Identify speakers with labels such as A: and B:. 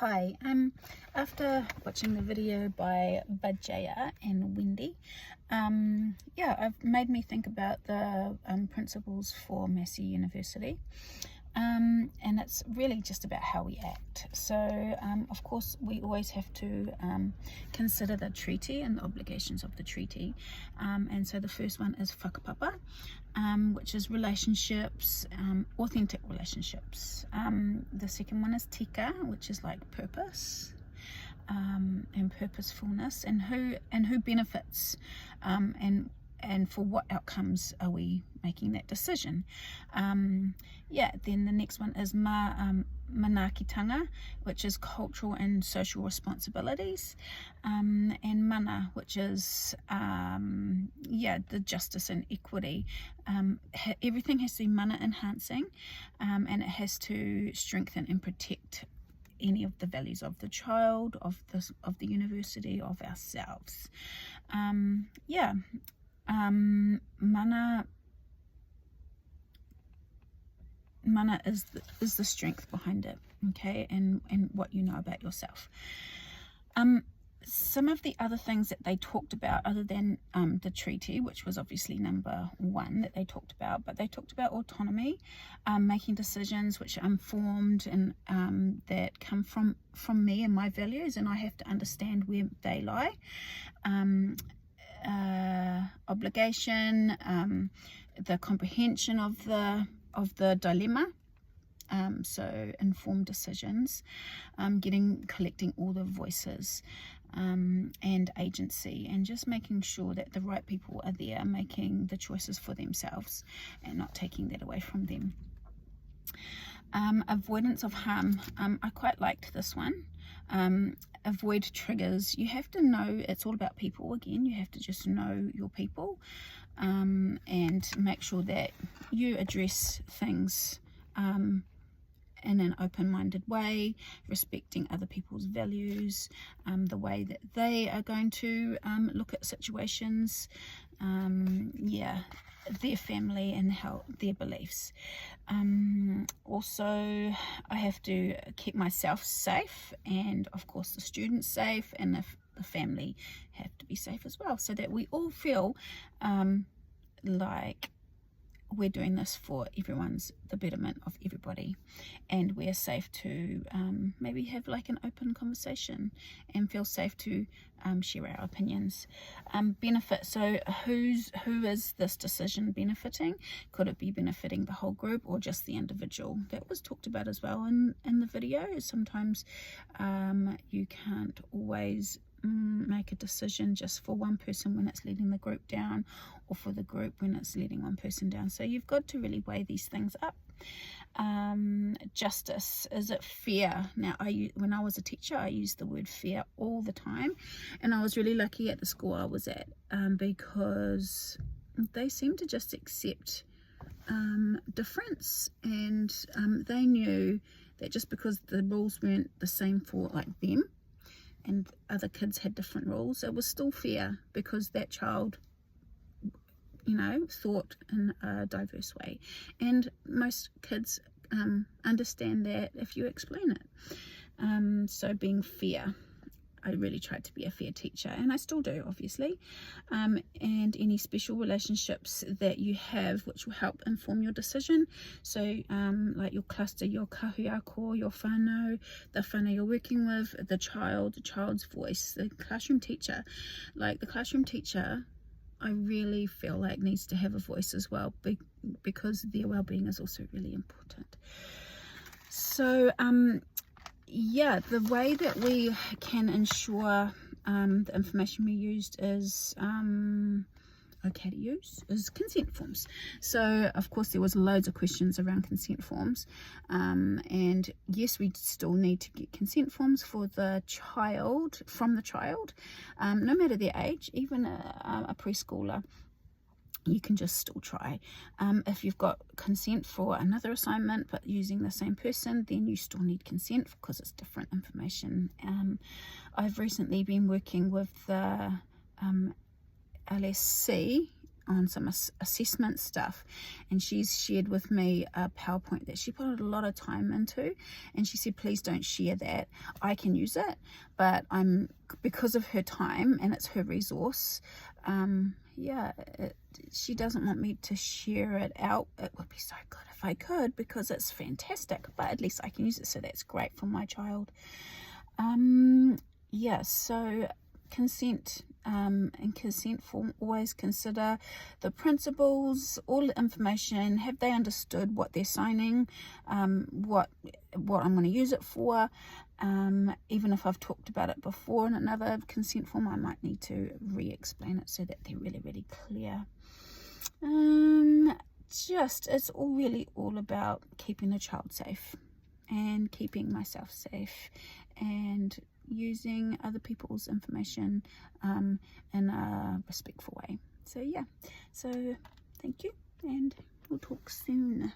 A: Hi, after watching the video by Bajaya and Wendy, I've made me think about the principles for Massey University. And it's really just about how we act. So of course we always have to consider the treaty and the obligations of the treaty, and so the first one is whakapapa, which is relationships, authentic relationships. The second one is tika, which is like purpose, and purposefulness, and who benefits, and for what outcomes are we making that decision. Then the next one is manakitanga, which is cultural and social responsibilities, and mana, which is the justice and equity. Everything has to be mana enhancing, and it has to strengthen and protect any of the values of the child, of the university, of ourselves. Mana is the strength behind it, okay, and what you know about yourself. Some of the other things that they talked about, other than the treaty, which was obviously number one that they talked about, but they talked about autonomy, making decisions which are informed and that come from me and my values, and I have to understand where they lie. Obligation, the comprehension of the dilemma, so informed decisions, collecting all the voices, and agency, and just making sure that the right people are there making the choices for themselves and not taking that away from them. Avoidance of harm. I quite liked this one. Avoid triggers. You have to know, it's all about people again. You have to just know your people, and make sure that you address things in an open-minded way, respecting other people's values, the way that they are going to look at situations, their family and their beliefs. Also, I have to keep myself safe, and of course the students safe, and the family have to be safe as well, so that we all feel like we're doing this for the betterment of everybody, and we're safe to maybe have like an open conversation and feel safe to share our opinions. Benefit. So who is this decision benefiting? Could it be benefiting the whole group or just the individual? That was talked about as well in the video. Sometimes you can't always make a decision just for one person when it's letting the group down, or for the group when it's letting one person down. So you've got to really weigh these things up. Justice. Is it fair? Now, when I was a teacher, I used the word fair all the time, and I was really lucky at the school I was at, because they seemed to just accept difference, and they knew that just because the rules weren't the same for like them and other kids had different rules, it was still fair because that child, thought in a diverse way. And most kids understand that if you explain it. So being fair. I really tried to be a fair teacher, and I still do, obviously. And any special relationships that you have which will help inform your decision. So like your cluster, your kahuako, your whānau, the whānau you're working with, the child's voice, the classroom teacher. Like the classroom teacher, I really feel like needs to have a voice as well, because their well-being is also really important. So the way that we can ensure the information we used is okay to use is consent forms. So of course there was loads of questions around consent forms, and yes, we still need to get consent forms from the child, no matter their age. Even a preschooler, you can just still try. If you've got consent for another assignment but using the same person, then you still need consent because it's different information. I've recently been working with the LSC on some assessment stuff, and she's shared with me a PowerPoint that she put a lot of time into, and she said please don't share that. I can use it, but because of her time and it's her resource, she doesn't want me to share it out. It would be so good if I could, because it's fantastic, but at least I can use it, so that's great for my child. So consent, and consent form, always consider the principles, all the information. Have they understood what they're signing, what I'm going to use it for? Even if I've talked about it before in another consent form, I might need to re-explain it so that they're really, really clear. It's all about keeping the child safe and keeping myself safe, and using other people's information in a respectful way. So thank you, and we'll talk soon.